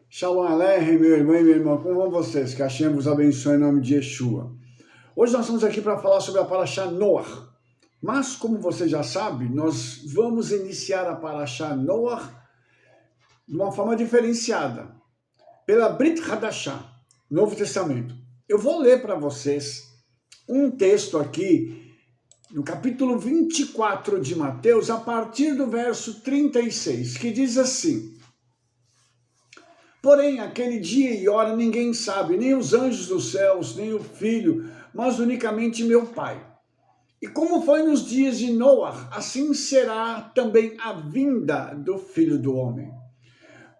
Shalom Aleichem, meu irmão e minha irmã, como vão vocês? Que Hashem vos abençoe em nome de Yeshua. Hoje nós estamos aqui para falar sobre a Parashá Noach. Mas, como você já sabe, nós vamos iniciar a Parashá Noach de uma forma diferenciada, pela Brit Hadashah, Novo Testamento. Eu vou ler para vocês um texto aqui, no capítulo 24 de Mateus, a partir do verso 36, que diz assim: Porém, aquele dia e hora ninguém sabe, nem os anjos dos céus, nem o Filho, mas unicamente meu Pai. E como foi nos dias de Noach, assim será também a vinda do Filho do Homem.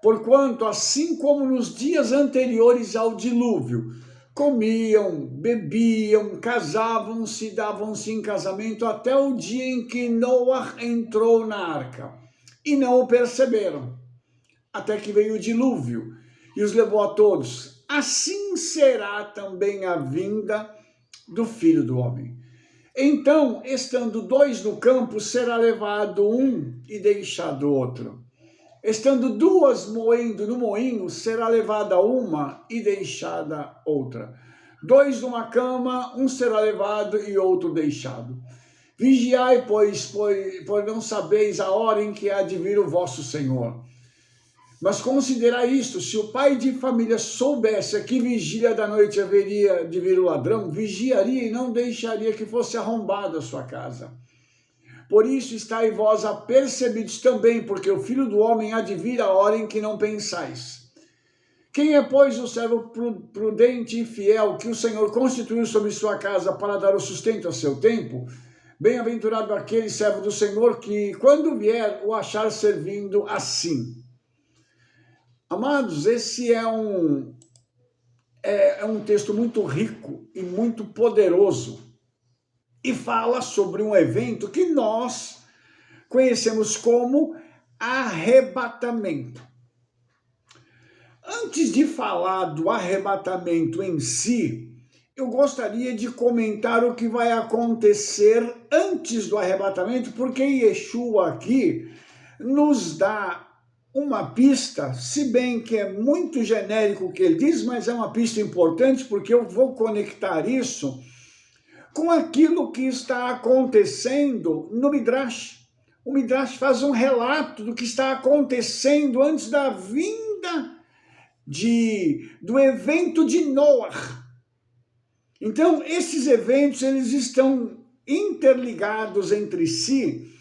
Porquanto, assim como nos dias anteriores ao dilúvio, comiam, bebiam, casavam-se, davam-se em casamento até o dia em que Noach entrou na arca, e não o perceberam, até que veio o dilúvio e os levou a todos. Assim será também a vinda do Filho do Homem. Então, estando dois no campo, será levado um e deixado outro. Estando duas moendo no moinho, será levada uma e deixada outra. Dois numa cama, um será levado e outro deixado. Vigiai, pois não sabeis a hora em que há de vir o vosso Senhor. Mas considerai isto: se o pai de família soubesse a que vigília da noite haveria de vir o ladrão, vigiaria e não deixaria que fosse arrombada a sua casa. Por isso estáis vós apercebidos também, porque o Filho do Homem há de vir a hora em que não pensais. Quem é, pois, o servo prudente e fiel que o Senhor constituiu sobre sua casa para dar o sustento a seu tempo? Bem-aventurado aquele servo do Senhor que, quando vier, o achar servindo assim. Amados, esse é um texto muito rico e muito poderoso e fala sobre um evento que nós conhecemos como arrebatamento. Antes de falar do arrebatamento em si, eu gostaria de comentar o que vai acontecer antes do arrebatamento, porque Yeshua aqui nos dá uma pista, se bem que é muito genérico o que ele diz, mas é uma pista importante, porque eu vou conectar isso com aquilo que está acontecendo no Midrash. O Midrash faz um relato do que está acontecendo antes da vinda do evento de Noach. Então, esses eventos, eles estão interligados entre si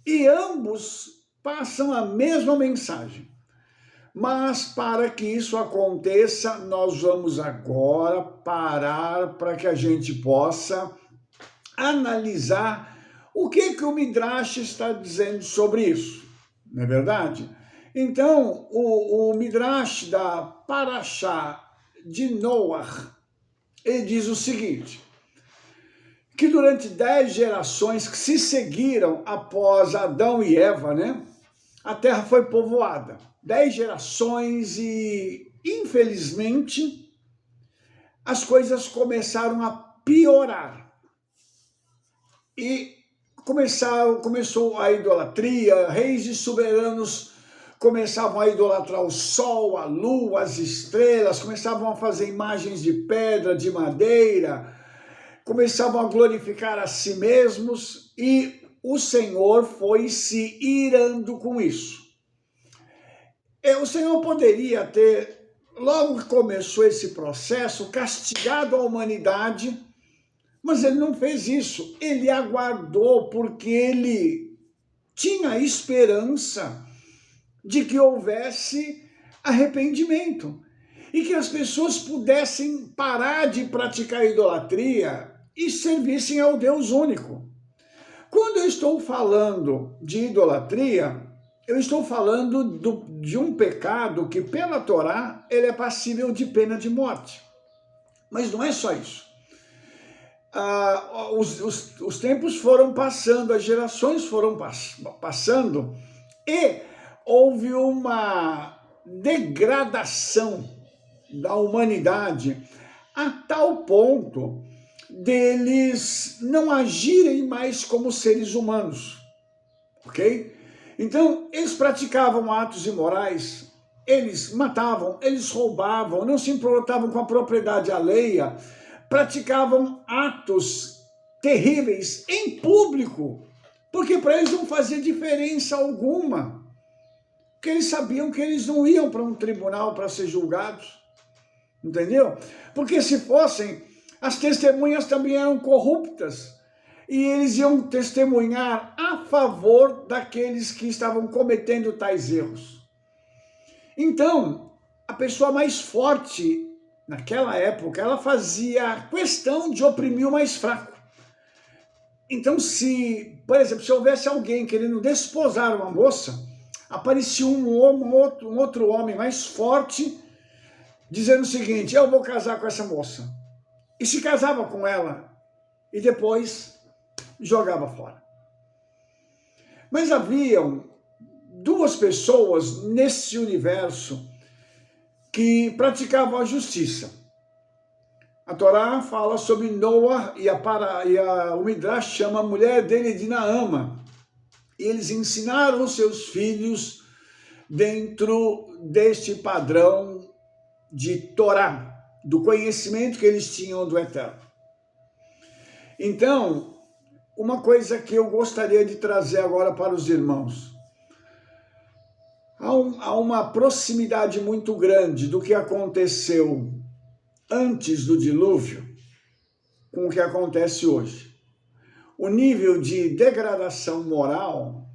e ambos passam a mesma mensagem. Mas para que isso aconteça, nós vamos agora parar para que a gente possa analisar o que o Midrash está dizendo sobre isso, não é verdade? Então, o Midrash da Parashá de Noach, ele diz o seguinte: que durante 10 gerações que se seguiram após Adão e Eva, né, a terra foi povoada. 10 gerações e, infelizmente, as coisas começaram a piorar. E começou a idolatria, reis e soberanos começavam a idolatrar o sol, a lua, as estrelas, começavam a fazer imagens de pedra, de madeira, começavam a glorificar a si mesmos e o Senhor foi se irando com isso. O Senhor poderia ter, logo que começou esse processo, castigado a humanidade, mas ele não fez isso. Ele aguardou porque ele tinha esperança de que houvesse arrependimento e que as pessoas pudessem parar de praticar idolatria e servissem ao Deus único. Quando eu estou falando de idolatria, eu estou falando de um pecado que, pela Torá, ele é passível de pena de morte. Mas não é só isso. Os tempos foram passando, as gerações foram passando e houve uma degradação da humanidade a tal ponto deles não agirem mais como seres humanos, ok? Então, eles praticavam atos imorais, eles matavam, eles roubavam, não se importavam com a propriedade alheia, praticavam atos terríveis em público, porque para eles não fazia diferença alguma, porque eles sabiam que eles não iam para um tribunal para ser julgados, entendeu? Porque se fossem, as testemunhas também eram corruptas, e eles iam testemunhar a favor daqueles que estavam cometendo tais erros. Então, a pessoa mais forte naquela época, ela fazia questão de oprimir o mais fraco. Então, por exemplo, se houvesse alguém querendo desposar uma moça, aparecia um outro homem mais forte, dizendo o seguinte: eu vou casar com essa moça. E se casava com ela, e depois jogava fora. Mas haviam duas pessoas nesse universo que praticavam a justiça. A Torá fala sobre Noah e o Midrash chama a mulher dele de Naama. E eles ensinaram os seus filhos dentro deste padrão de Torá, do conhecimento que eles tinham do Eterno. Então, uma coisa que eu gostaria de trazer agora para os irmãos. Há uma proximidade muito grande do que aconteceu antes do dilúvio com o que acontece hoje. O nível de degradação moral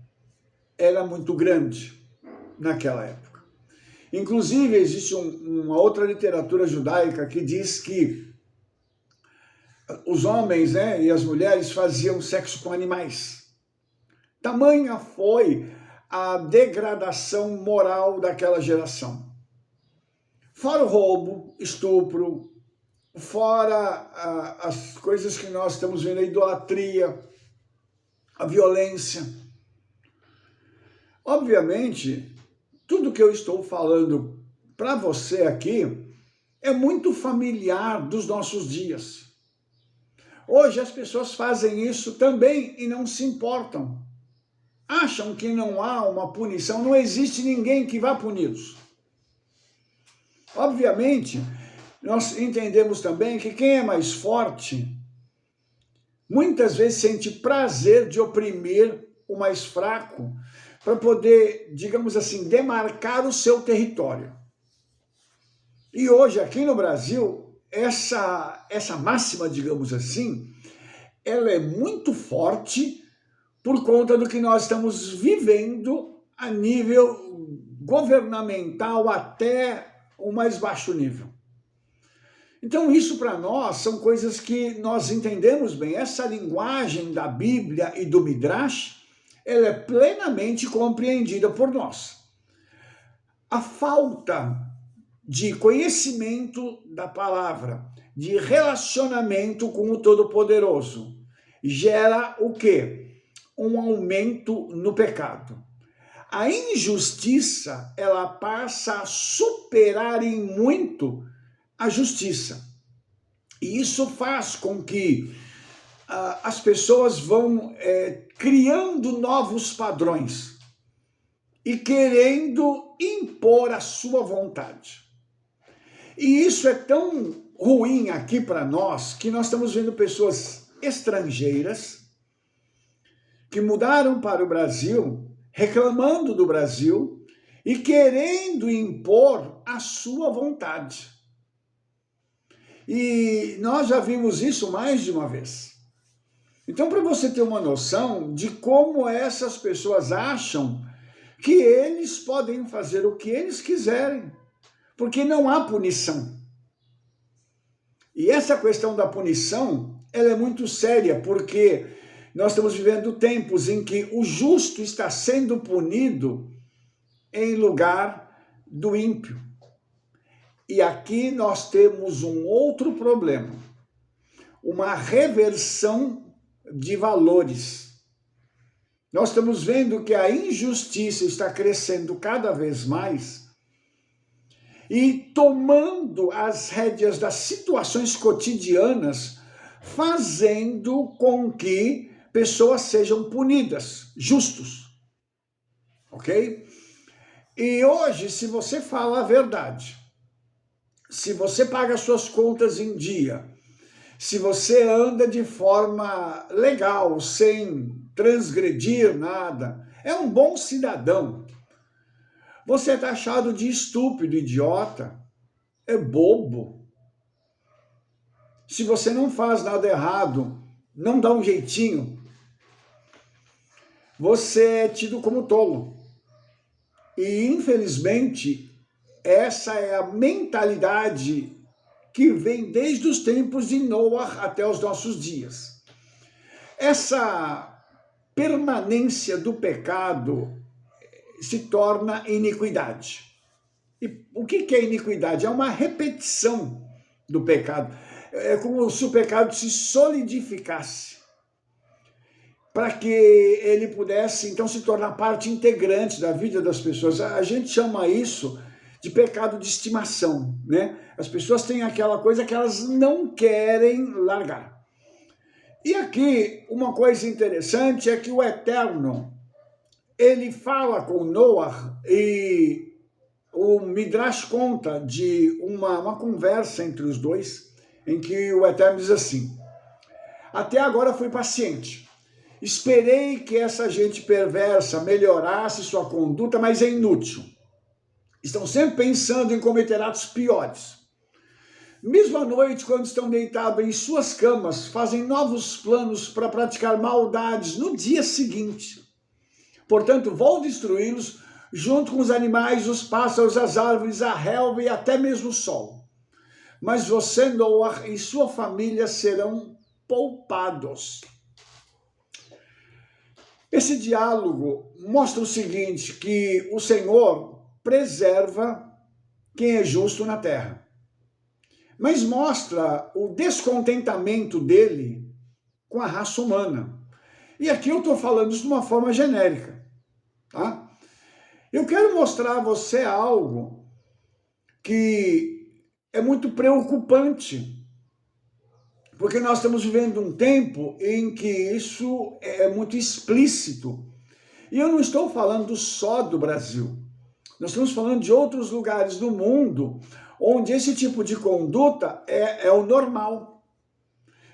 era muito grande naquela época. Inclusive, existe uma outra literatura judaica que diz que os homens, e as mulheres faziam sexo com animais. Tamanha foi a degradação moral daquela geração. Fora o roubo, estupro, fora as coisas que nós estamos vendo, a idolatria, a violência. Obviamente, tudo que eu estou falando para você aqui é muito familiar dos nossos dias. Hoje as pessoas fazem isso também e não se importam. Acham que não há uma punição, não existe ninguém que vá puni-los. Obviamente, nós entendemos também que quem é mais forte, muitas vezes sente prazer de oprimir o mais fraco, para poder, digamos assim, demarcar o seu território. E hoje, aqui no Brasil, essa máxima, digamos assim, ela é muito forte por conta do que nós estamos vivendo a nível governamental até o mais baixo nível. Então isso para nós são coisas que nós entendemos bem. Essa linguagem da Bíblia e do Midrash, ela é plenamente compreendida por nós. A falta de conhecimento da palavra, de relacionamento com o Todo-Poderoso, gera o quê? Um aumento no pecado. A injustiça, ela passa a superar em muito a justiça. E isso faz com que as pessoas vão criando novos padrões e querendo impor a sua vontade. E isso é tão ruim aqui para nós, que nós estamos vendo pessoas estrangeiras que mudaram para o Brasil, reclamando do Brasil e querendo impor a sua vontade. E nós já vimos isso mais de uma vez. Então, para você ter uma noção de como essas pessoas acham que eles podem fazer o que eles quiserem, porque não há punição. E essa questão da punição, ela é muito séria, porque nós estamos vivendo tempos em que o justo está sendo punido em lugar do ímpio. E aqui nós temos um outro problema, uma reversão de valores. Nós estamos vendo que a injustiça está crescendo cada vez mais e tomando as rédeas das situações cotidianas, fazendo com que pessoas sejam punidas, justos. ok? E hoje, se você fala a verdade, se você paga suas contas em dia, se você anda de forma legal, sem transgredir nada, é um bom cidadão. Você é taxado de estúpido, idiota, é bobo. Se você não faz nada errado, não dá um jeitinho, você é tido como tolo. E, infelizmente, essa é a mentalidade que vem desde os tempos de Noé até os nossos dias. Essa permanência do pecado se torna iniquidade. E o que é iniquidade? É uma repetição do pecado. É como se o pecado se solidificasse, para que ele pudesse, então, se tornar parte integrante da vida das pessoas. A gente chama isso de pecado de estimação, né? As pessoas têm aquela coisa que elas não querem largar. E aqui, uma coisa interessante é que o Eterno, ele fala com Noé, e o Midrash conta de uma conversa entre os dois, em que o Eterno diz assim: até agora fui paciente, esperei que essa gente perversa melhorasse sua conduta, mas é inútil. Estão sempre pensando em cometer atos piores. Mesmo à noite, quando estão deitados em suas camas, fazem novos planos para praticar maldades no dia seguinte. Portanto, vou destruí-los junto com os animais, os pássaros, as árvores, a relva e até mesmo o sol. Mas você, Noé, e sua família serão poupados. Esse diálogo mostra o seguinte, que o Senhor preserva quem é justo na terra, mas mostra o descontentamento dele com a raça humana. E aqui eu estou falando isso de uma forma genérica, tá? Eu quero mostrar a você algo que é muito preocupante, porque nós estamos vivendo um tempo em que isso é muito explícito. E eu não estou falando só do Brasil. Nós estamos falando de outros lugares do mundo onde esse tipo de conduta é o normal.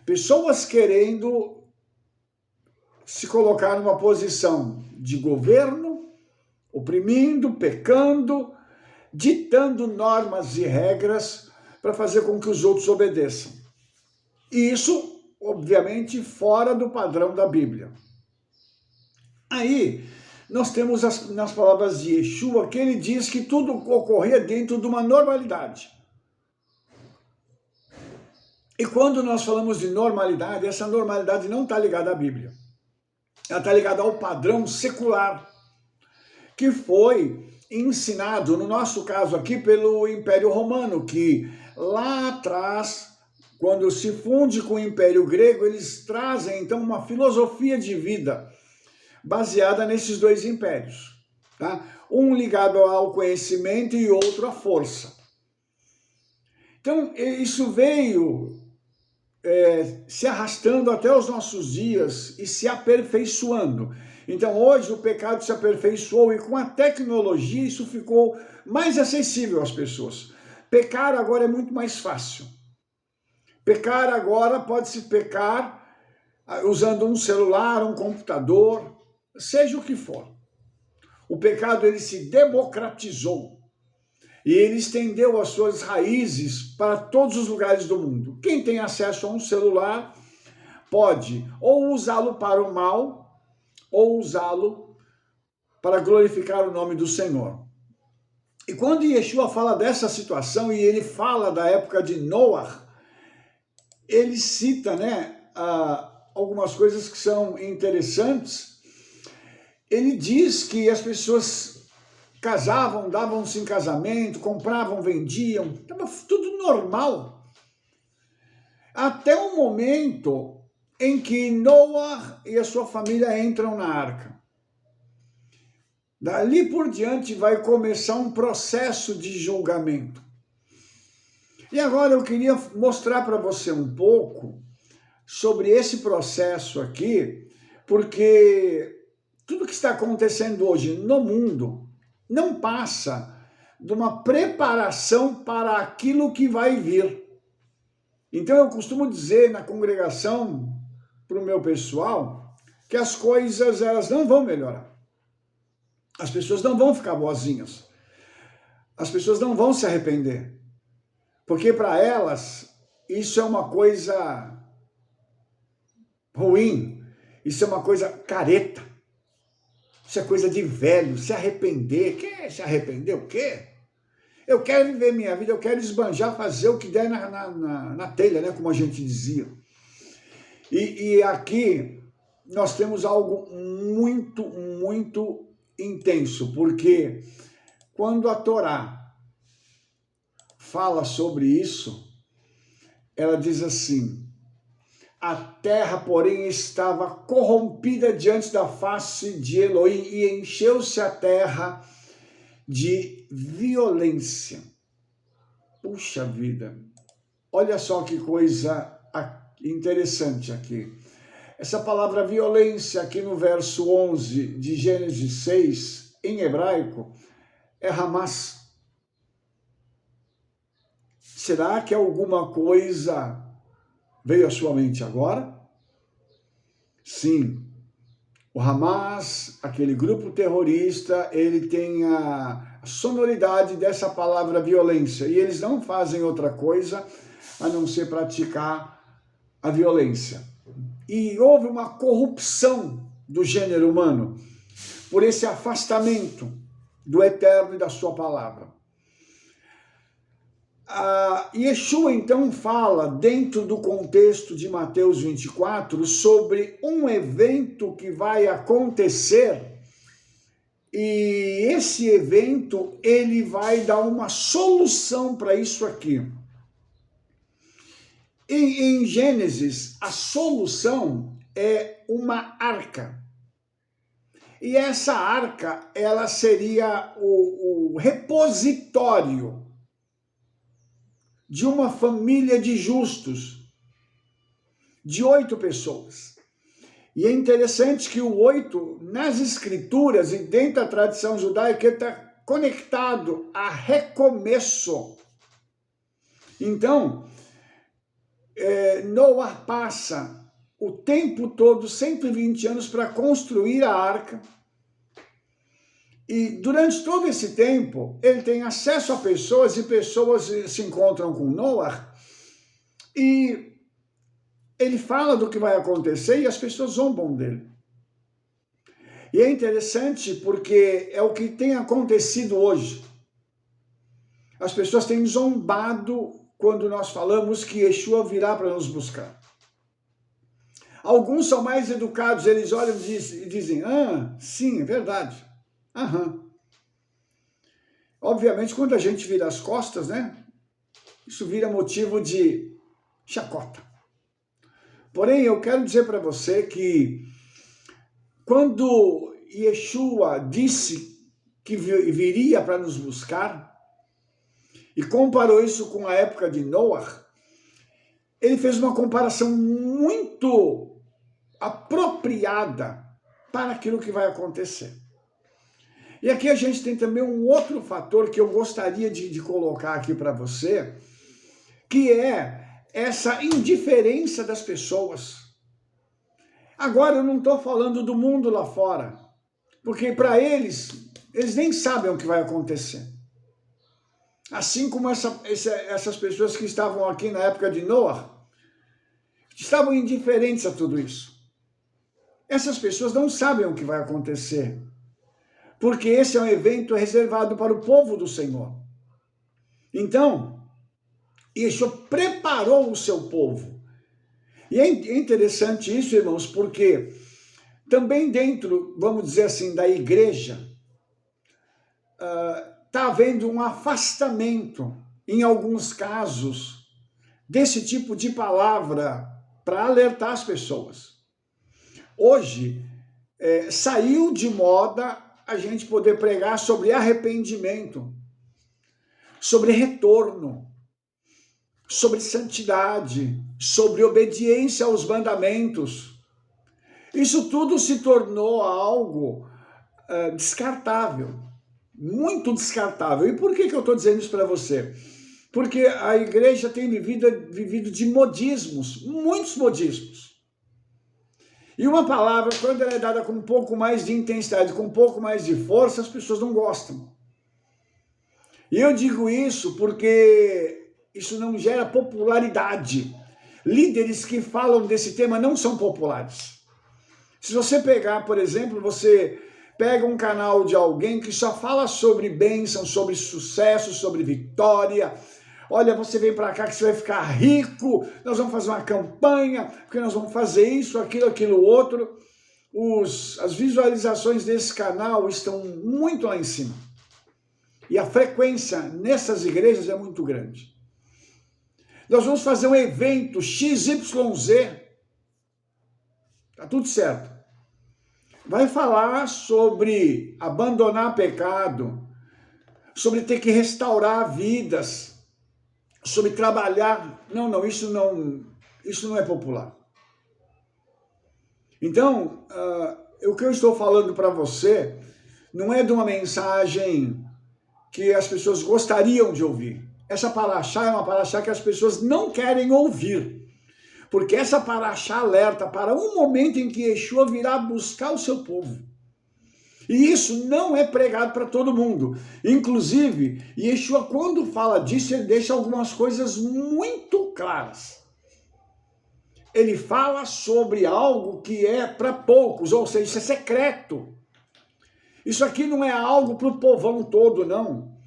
Pessoas querendo se colocar numa posição de governo, oprimindo, pecando, ditando normas e regras para fazer com que os outros obedeçam. E isso, obviamente, fora do padrão da Bíblia. Aí, nós temos nas palavras de Yeshua, que ele diz que tudo ocorria dentro de uma normalidade. E quando nós falamos de normalidade, essa normalidade não está ligada à Bíblia. Ela está ligada ao padrão secular, que foi ensinado, no nosso caso aqui, pelo Império Romano, que lá atrás, quando se funde com o Império Grego, eles trazem, então, uma filosofia de vida baseada nesses dois impérios, tá? Um ligado ao conhecimento e outro à força. Então, isso veio se arrastando até os nossos dias e se aperfeiçoando. Então, hoje o pecado se aperfeiçoou e com a tecnologia isso ficou mais acessível às pessoas. Pecar agora é muito mais fácil. Pecar agora pode-se pecar usando um celular, um computador, seja o que for. O pecado ele se democratizou e ele estendeu as suas raízes para todos os lugares do mundo. Quem tem acesso a um celular pode ou usá-lo para o mal ou usá-lo para glorificar o nome do Senhor. E quando Yeshua fala dessa situação e ele fala da época de Noé, ele cita, algumas coisas que são interessantes. Ele diz que as pessoas casavam, davam-se em casamento, compravam, vendiam, estava tudo normal. Até o momento em que Noé e a sua família entram na arca. Dali por diante vai começar um processo de julgamento. E agora eu queria mostrar para você um pouco sobre esse processo aqui, porque tudo que está acontecendo hoje no mundo não passa de uma preparação para aquilo que vai vir. Então eu costumo dizer na congregação, para o meu pessoal, que as coisas elas não vão melhorar. As pessoas não vão ficar boazinhas. As pessoas não vão se arrepender. Porque para elas isso é uma coisa ruim. Isso é uma coisa careta. Isso é coisa de velho. Se arrepender. Quer se arrepender o quê? Eu quero viver minha vida, eu quero esbanjar, fazer o que der na telha, né? Como a gente dizia. E aqui nós temos algo muito, muito intenso, porque quando a Torá fala sobre isso, ela diz assim: a terra, porém, estava corrompida diante da face de Elohim e encheu-se a terra de violência. Puxa vida, olha só que coisa interessante aqui. Essa palavra violência aqui no verso 11 de Gênesis 6, em hebraico, é Hamas. Será que alguma coisa veio à sua mente agora? Sim. O Hamas, aquele grupo terrorista, ele tem a sonoridade dessa palavra violência. E eles não fazem outra coisa a não ser praticar a violência. E houve uma corrupção do gênero humano por esse afastamento do Eterno e da sua palavra. Yeshua, então, fala, dentro do contexto de Mateus 24, sobre um evento que vai acontecer, e esse evento, ele vai dar uma solução para isso aqui. Em Gênesis, a solução é uma arca. E essa arca, ela seria o repositório de uma família de justos, de 8 pessoas. E é interessante que o 8, nas escrituras e dentro da tradição judaica, está conectado a recomeço. Então, Noé passa o tempo todo, 120 anos, para construir a arca. E durante todo esse tempo, ele tem acesso a pessoas e pessoas se encontram com Noé e ele fala do que vai acontecer e as pessoas zombam dele. E é interessante porque é o que tem acontecido hoje. As pessoas têm zombado quando nós falamos que Yeshua virá para nos buscar. Alguns são mais educados, eles olham e dizem, sim, é verdade. Aham. Obviamente, quando a gente vira as costas, né? Isso vira motivo de chacota. Porém, eu quero dizer para você que quando Yeshua disse que viria para nos buscar, e comparou isso com a época de Noé, ele fez uma comparação muito apropriada para aquilo que vai acontecer. E aqui a gente tem também um outro fator que eu gostaria de colocar aqui para você, que é essa indiferença das pessoas. Agora eu não estou falando do mundo lá fora, porque para eles nem sabem o que vai acontecer. Assim como essas pessoas que estavam aqui na época de Noé, estavam indiferentes a tudo isso. Essas pessoas não sabem o que vai acontecer, porque esse é um evento reservado para o povo do Senhor. Então, Yeshua preparou o seu povo. E é interessante isso, irmãos, porque também dentro, vamos dizer assim, da igreja, está havendo um afastamento, em alguns casos, desse tipo de palavra para alertar as pessoas. Hoje, saiu de moda a gente poder pregar sobre arrependimento, sobre retorno, sobre santidade, sobre obediência aos mandamentos. Isso tudo se tornou algo descartável, muito descartável. E por que eu estou dizendo isso para você? Porque a igreja tem vivido de modismos, muitos modismos. E uma palavra, quando ela é dada com um pouco mais de intensidade, com um pouco mais de força, as pessoas não gostam. E eu digo isso porque isso não gera popularidade. Líderes que falam desse tema não são populares. Se você pegar, por exemplo, você pega um canal de alguém que só fala sobre bênção, sobre sucesso, sobre vitória. Olha, você vem para cá que você vai ficar rico, nós vamos fazer uma campanha, porque nós vamos fazer isso, aquilo, outro. As visualizações desse canal estão muito lá em cima. E a frequência nessas igrejas é muito grande. Nós vamos fazer um evento XYZ, tá tudo certo. Vai falar sobre abandonar pecado, sobre ter que restaurar vidas, sobre trabalhar. Não, isso não é popular. Então, o que eu estou falando para você não é de uma mensagem que as pessoas gostariam de ouvir. Essa paraxá é uma paraxá que as pessoas não querem ouvir. Porque essa paraxá alerta para um momento em que Yeshua virá buscar o seu povo. E isso não é pregado para todo mundo. Inclusive, Yeshua, quando fala disso, ele deixa algumas coisas muito claras. Ele fala sobre algo que é para poucos, ou seja, isso é secreto. Isso aqui não é algo para o povão todo, não.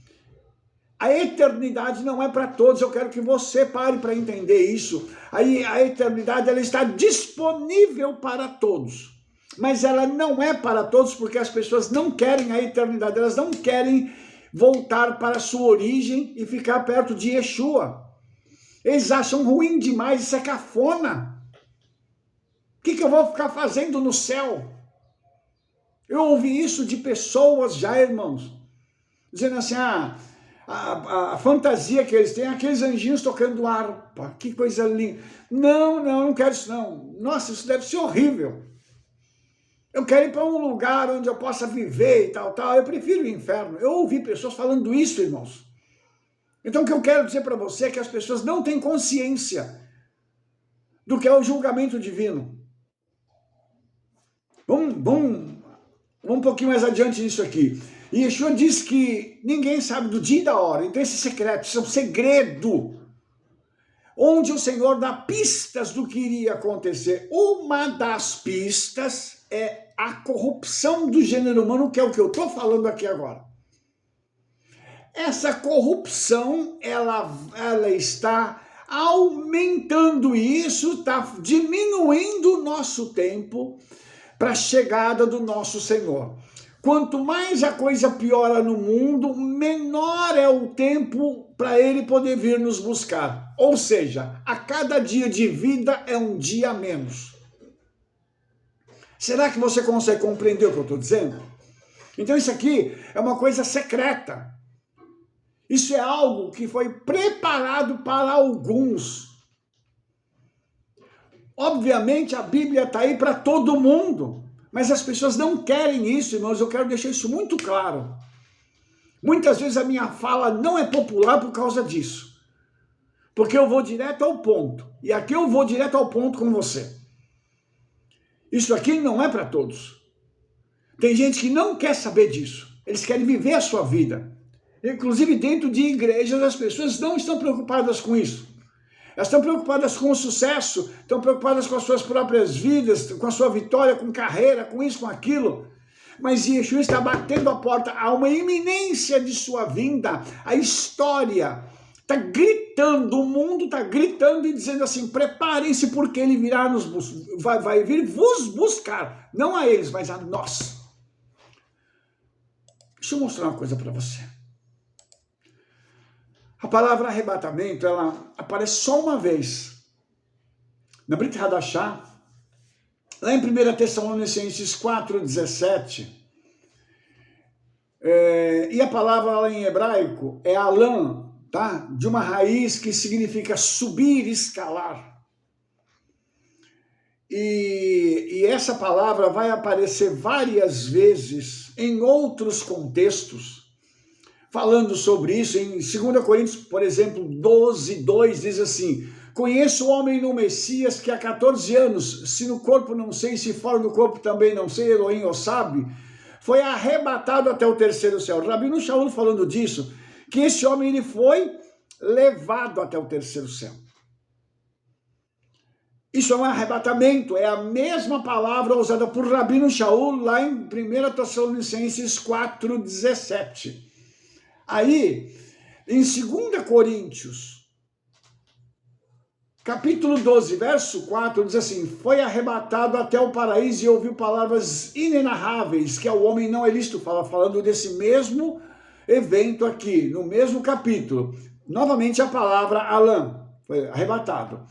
A eternidade não é para todos, eu quero que você pare para entender isso. Aí a eternidade ela está disponível para todos, mas ela não é para todos porque as pessoas não querem a eternidade, elas não querem voltar para a sua origem e ficar perto de Yeshua. Eles acham ruim demais, isso é cafona. O que eu vou ficar fazendo no céu? Eu ouvi isso de pessoas já, irmãos, dizendo assim, a fantasia que eles têm, aqueles anjinhos tocando harpa, que coisa linda. Não quero isso não. Nossa, isso deve ser horrível. Eu quero ir para um lugar onde eu possa viver e tal. Eu prefiro o inferno. Eu ouvi pessoas falando isso, irmãos. Então o que eu quero dizer para você é que as pessoas não têm consciência do que é o julgamento divino. Vamos um pouquinho mais adiante nisso aqui. E Yeshua diz que ninguém sabe do dia e da hora. Então esse secreto, isso é um segredo. Onde o Senhor dá pistas do que iria acontecer. Uma das pistas é a corrupção do gênero humano, que é o que eu estou falando aqui agora. Essa corrupção, ela está aumentando isso, está diminuindo o nosso tempo para a chegada do nosso Senhor. Quanto mais a coisa piora no mundo, menor é o tempo para ele poder vir nos buscar. Ou seja, a cada dia de vida é um dia a menos. Será que você consegue compreender o que eu estou dizendo? Então isso aqui é uma coisa secreta. Isso é algo que foi preparado para alguns. Obviamente a Bíblia está aí para todo mundo. Mas as pessoas não querem isso, irmãos, eu quero deixar isso muito claro. Muitas vezes a minha fala não é popular por causa disso. Porque eu vou direto ao ponto. E aqui eu vou direto ao ponto com você. Isso aqui não é para todos. Tem gente que não quer saber disso. Eles querem viver a sua vida. Inclusive dentro de igrejas as pessoas não estão preocupadas com isso. Elas estão preocupadas com o sucesso, estão preocupadas com as suas próprias vidas, com a sua vitória, com carreira, com isso, com aquilo. Mas Yeshua está batendo a porta, há uma iminência de sua vinda. A história está gritando, o mundo está gritando e dizendo assim, preparem-se porque ele virá vai vir vos buscar. Não a eles, mas a nós. Deixa eu mostrar uma coisa para você. A palavra arrebatamento, ela aparece só uma vez. Na Brit Hadashah, lá em 1 Tessalonicenses 4,17, e a palavra lá em hebraico é alam, tá? De uma raiz que significa subir, escalar. E essa palavra vai aparecer várias vezes em outros contextos, falando sobre isso. Em 2 Coríntios, por exemplo, 12:2 diz assim: conheço o homem no Messias que há 14 anos, se no corpo não sei, se fora do corpo também não sei, Elohim o sabe, foi arrebatado até o terceiro céu. Rabino Shaul falando disso, que esse homem ele foi levado até o terceiro céu. Isso é um arrebatamento, é a mesma palavra usada por Rabino Shaul lá em 1 Tessalonicenses 4:17. Aí, em 2 Coríntios, capítulo 12, verso 4, diz assim: foi arrebatado até o paraíso e ouviu palavras inenarráveis, que ao homem não é lícito. Falando desse mesmo evento aqui, no mesmo capítulo. Novamente a palavra Alam, foi arrebatado.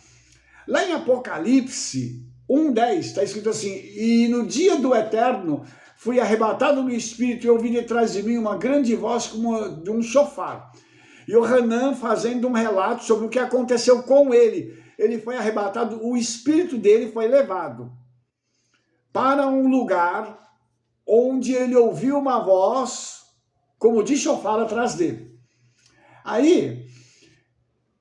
Lá em Apocalipse 1:10, está escrito assim: e no dia do Eterno fui arrebatado no Espírito e ouvi detrás de mim uma grande voz como de um chofar. E o Hanan fazendo um relato sobre o que aconteceu com ele. Ele foi arrebatado, o espírito dele foi levado para um lugar onde ele ouviu uma voz como de chofar atrás dele. Aí,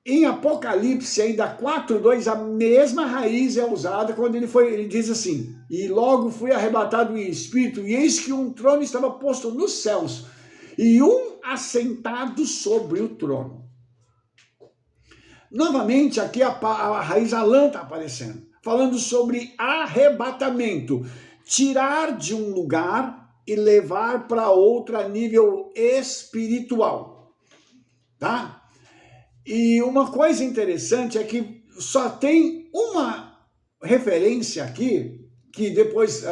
em Apocalipse, ainda 4:2, a mesma raiz é usada quando ele diz assim: e logo fui arrebatado em espírito, e eis que um trono estava posto nos céus, e um assentado sobre o trono. Novamente, aqui a raiz Alan está aparecendo, falando sobre arrebatamento, tirar de um lugar e levar para outro a nível espiritual, tá? E uma coisa interessante é que só tem uma referência aqui, que depois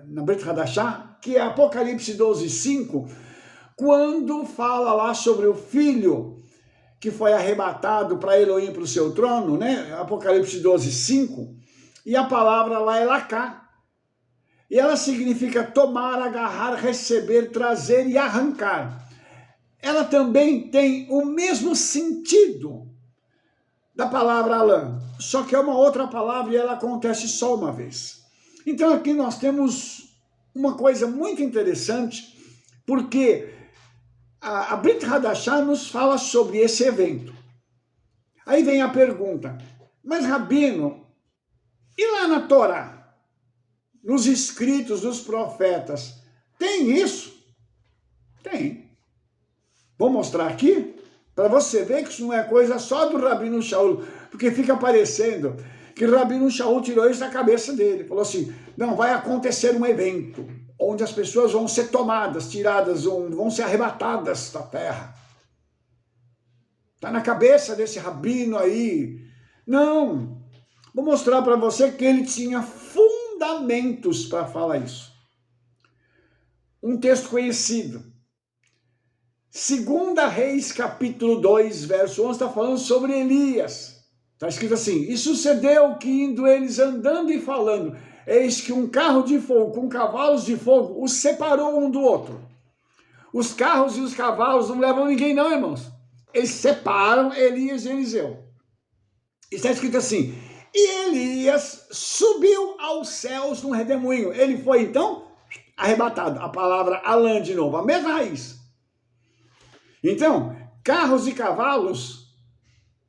na Brit Hadashah, que é Apocalipse 12:5, quando fala lá sobre o filho que foi arrebatado para Elohim, para o seu trono, né? Apocalipse 12:5, e a palavra lá é laká, e ela significa tomar, agarrar, receber, trazer e arrancar. Ela também tem o mesmo sentido da palavra Alam, só que é uma outra palavra e ela acontece só uma vez. Então aqui nós temos uma coisa muito interessante, porque a Brit Hadashah nos fala sobre esse evento. Aí vem a pergunta: mas Rabino, e lá na Torá, nos escritos dos profetas, tem isso? Tem. Vou mostrar aqui, para você ver que isso não é coisa só do Rabino Shaul, porque fica parecendo que o Rabino Shaul tirou isso da cabeça dele. Falou assim: não, vai acontecer um evento onde as pessoas vão ser tomadas, tiradas, vão ser arrebatadas da terra. Está na cabeça desse rabino aí. Não. Vou mostrar para você que ele tinha fundamentos para falar isso. Um texto conhecido. 2 Reis, capítulo 2, verso 11, está falando sobre Elias. Está escrito assim: e sucedeu que indo eles andando e falando, eis que um carro de fogo com cavalos de fogo os separou um do outro. Os carros e os cavalos não levam ninguém não, irmãos. Eles separam Elias e Eliseu. Está escrito assim: e Elias subiu aos céus num redemoinho. Ele foi então arrebatado. A palavra Alan de novo, a mesma raiz. Então, carros e cavalos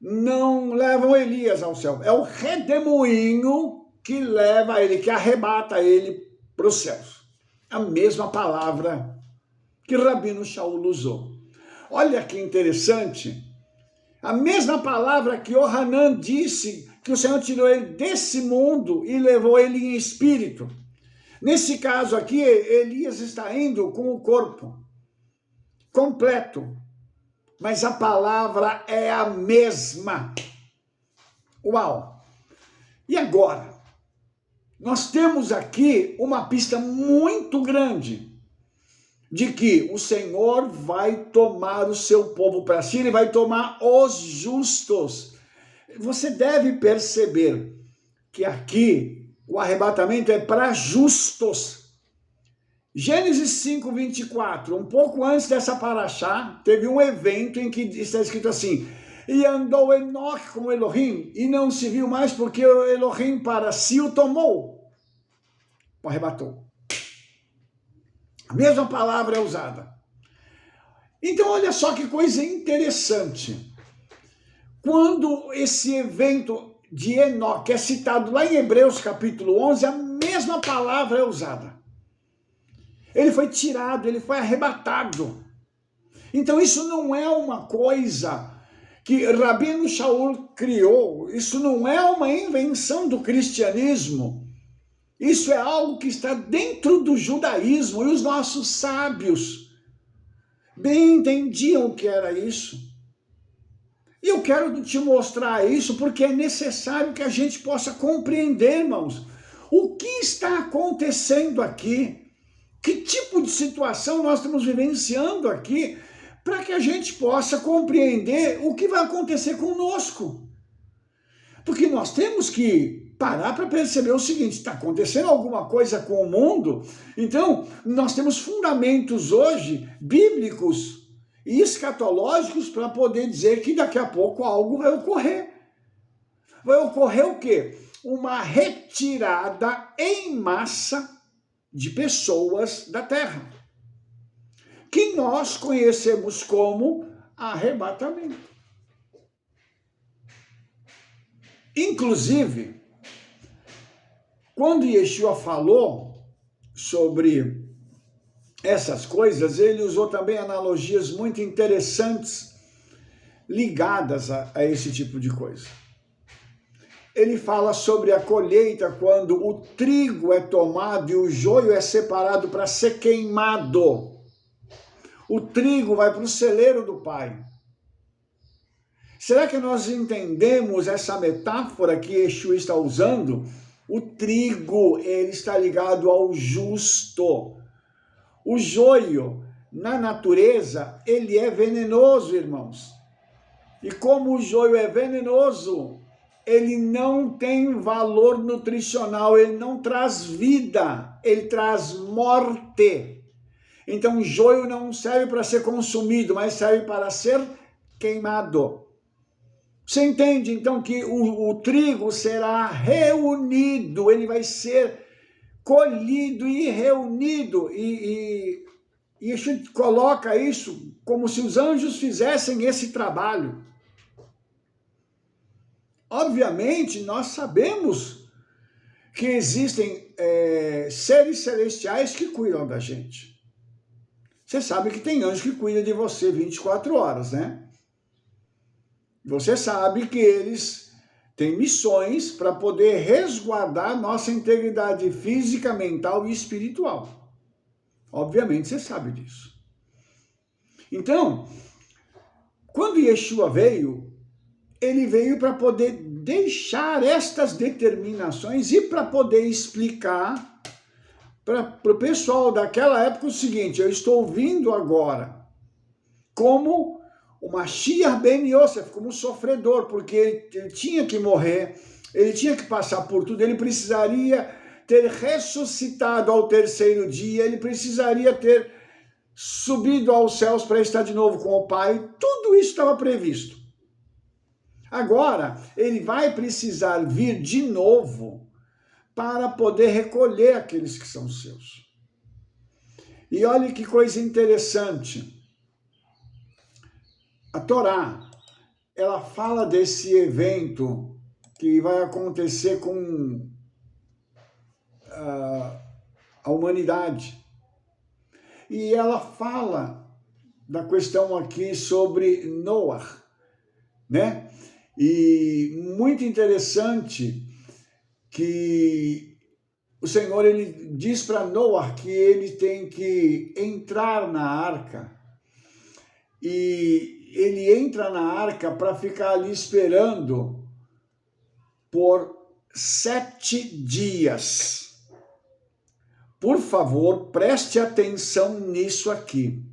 não levam Elias ao céu. É o redemoinho que leva ele, que arrebata ele para os céus. A mesma palavra que Rabino Shaul usou. Olha que interessante. A mesma palavra que Ohanan disse que o Senhor tirou ele desse mundo e levou ele em espírito. Nesse caso aqui, Elias está indo com o corpo completo, mas a palavra é a mesma. Uau! E agora? Nós temos aqui uma pista muito grande de que o Senhor vai tomar o seu povo para si, ele vai tomar os justos. Você deve perceber que aqui o arrebatamento é para justos. Gênesis 5:24, um pouco antes dessa paraxá, teve um evento em que está escrito assim: E andou Enoque com Elohim, e não se viu mais, porque o Elohim para si o tomou, o arrebatou. A mesma palavra é usada. Então, olha só que coisa interessante. Quando esse evento de Enoque é citado lá em Hebreus capítulo 11, a mesma palavra é usada. Ele foi tirado, ele foi arrebatado. Então, isso não é uma coisa que Rabino Shaul criou, isso não é uma invenção do cristianismo, isso é algo que está dentro do judaísmo, e os nossos sábios bem entendiam o que era isso. E eu quero te mostrar isso porque é necessário que a gente possa compreender, irmãos, o que está acontecendo aqui, que tipo de situação nós estamos vivenciando aqui, para que a gente possa compreender o que vai acontecer conosco. Porque nós temos que parar para perceber o seguinte, está acontecendo alguma coisa com o mundo, então nós temos fundamentos hoje bíblicos e escatológicos para poder dizer que daqui a pouco algo vai ocorrer. Vai ocorrer o quê? Uma retirada em massa de pessoas da terra, que nós conhecemos como arrebatamento. Inclusive, quando Yeshua falou sobre essas coisas, ele usou também analogias muito interessantes ligadas a esse tipo de coisa. Ele fala sobre a colheita quando o trigo é tomado e o joio é separado para ser queimado. O trigo vai para o celeiro do Pai. Será que nós entendemos essa metáfora que Yeshua está usando? O trigo, ele está ligado ao justo. O joio, na natureza, ele é venenoso, irmãos. E como o joio é venenoso, ele não tem valor nutricional, ele não traz vida, ele traz morte. Então, o joio não serve para ser consumido, mas serve para ser queimado. Você entende, então, que o trigo será reunido, ele vai ser colhido e reunido. E a gente coloca isso como se os anjos fizessem esse trabalho. Obviamente, nós sabemos que existem seres celestiais que cuidam da gente. Você sabe que tem anjo que cuida de você 24 horas, né? Você sabe que eles têm missões para poder resguardar nossa integridade física, mental e espiritual. Obviamente você sabe disso. Então, quando Yeshua veio, ele veio para poder deixar estas determinações e para poder explicar para o pessoal daquela época o seguinte: eu estou vindo agora como o Mashiach ben Yosef, como sofredor, porque ele tinha que morrer, ele tinha que passar por tudo, ele precisaria ter ressuscitado ao terceiro dia, ele precisaria ter subido aos céus para estar de novo com o Pai, tudo isso estava previsto. Agora, ele vai precisar vir de novo para poder recolher aqueles que são seus. E olha que coisa interessante. A Torá, ela fala desse evento que vai acontecer com a humanidade. E ela fala da questão aqui sobre Noah, né? E muito interessante que o Senhor, ele diz para Noah que ele tem que entrar na arca, e ele entra na arca para ficar ali esperando por 7 dias. Por favor, preste atenção nisso aqui.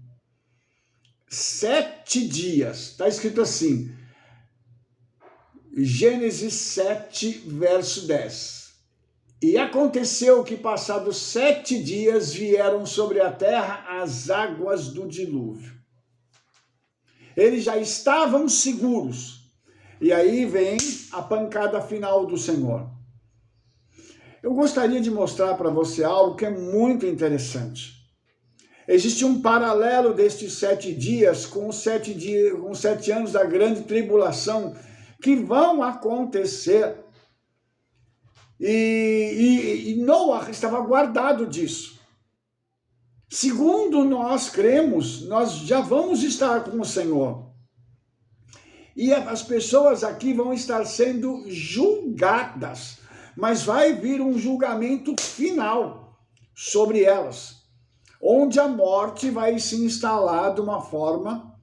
7 dias, está escrito assim, Gênesis 7, verso 10. E aconteceu que, passados 7 dias, vieram sobre a terra as águas do dilúvio. Eles já estavam seguros E aí vem a pancada final do Senhor. Eu gostaria de mostrar para você algo que é muito interessante. Existe um paralelo destes 7 dias com os 7 anos da grande tribulação que vão acontecer. E Noah estava guardado disso. Segundo nós cremos, nós já vamos estar com o Senhor. E as pessoas aqui vão estar sendo julgadas, mas vai vir um julgamento final sobre elas, onde a morte vai se instalar de uma forma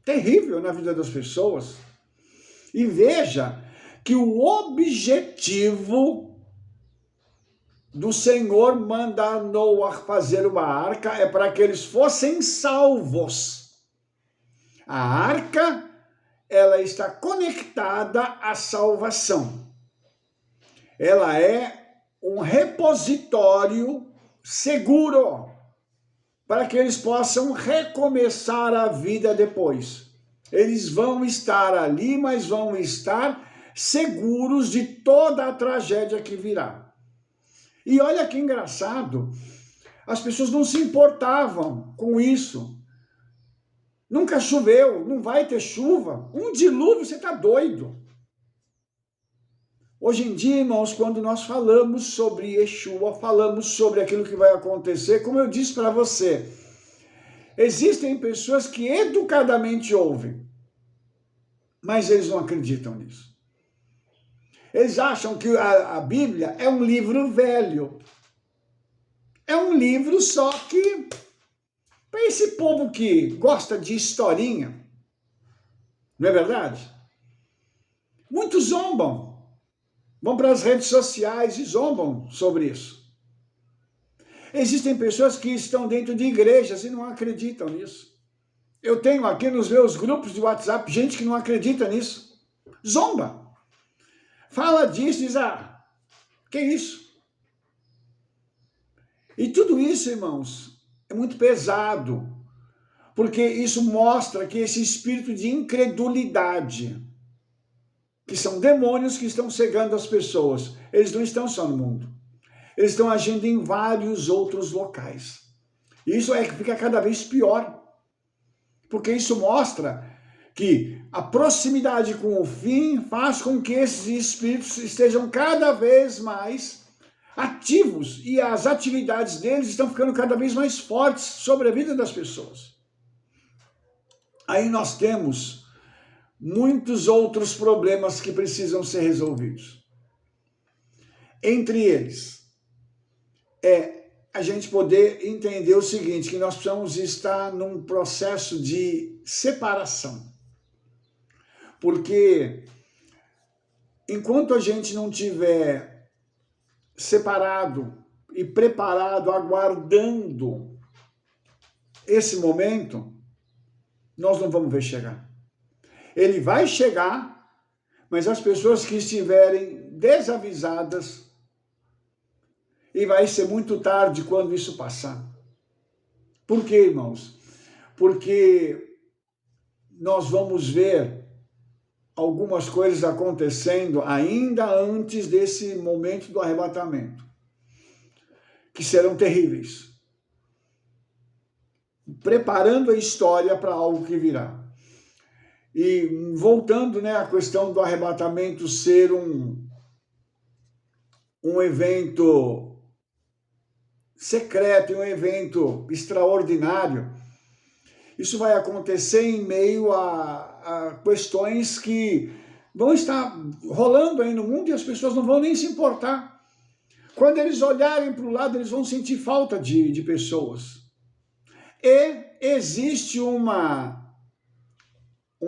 terrível na vida das pessoas. E veja que o objetivo do Senhor mandar Noah fazer uma arca é para que eles fossem salvos. A arca, ela está conectada à salvação. Ela é um repositório seguro para que eles possam recomeçar a vida depois. Eles vão estar ali, mas vão estar seguros de toda a tragédia que virá. E olha que engraçado, as pessoas não se importavam com isso. Nunca choveu, não vai ter chuva. Um dilúvio, você está doido. Hoje em dia, irmãos, quando nós falamos sobre Yeshua, falamos sobre aquilo que vai acontecer, como eu disse para você, existem pessoas que educadamente ouvem, mas eles não acreditam nisso. Eles acham que a Bíblia é um livro velho. É um livro só que, para esse povo que gosta de historinha, não é verdade? Muitos zombam. Vão para as redes sociais e zombam sobre isso. Existem pessoas que estão dentro de igrejas e não acreditam nisso. Eu tenho aqui nos meus grupos de WhatsApp gente que não acredita nisso. Zomba. Fala disso, diz, que isso? E tudo isso, irmãos, é muito pesado, porque isso mostra que esse espírito de incredulidade, que são demônios que estão cegando as pessoas, eles não estão só no mundo, eles estão agindo em vários outros locais. E isso é que fica cada vez pior, porque isso mostra que a proximidade com o fim faz com que esses espíritos estejam cada vez mais ativos e as atividades deles estão ficando cada vez mais fortes sobre a vida das pessoas. Aí nós temos muitos outros problemas que precisam ser resolvidos. Entre eles, a gente poder entender o seguinte, que nós precisamos estar num processo de separação. Porque enquanto a gente não tiver separado e preparado, aguardando esse momento, nós não vamos ver chegar. Ele vai chegar, mas as pessoas que estiverem desavisadas, e vai ser muito tarde quando isso passar. Por quê, irmãos? Porque nós vamos ver algumas coisas acontecendo ainda antes desse momento do arrebatamento, que serão terríveis, preparando a história para algo que virá. E voltando, à questão do arrebatamento ser um evento secreto, um evento extraordinário, isso vai acontecer em meio a questões que vão estar rolando aí no mundo e as pessoas não vão nem se importar. Quando eles olharem para o lado, eles vão sentir falta de pessoas. E existe um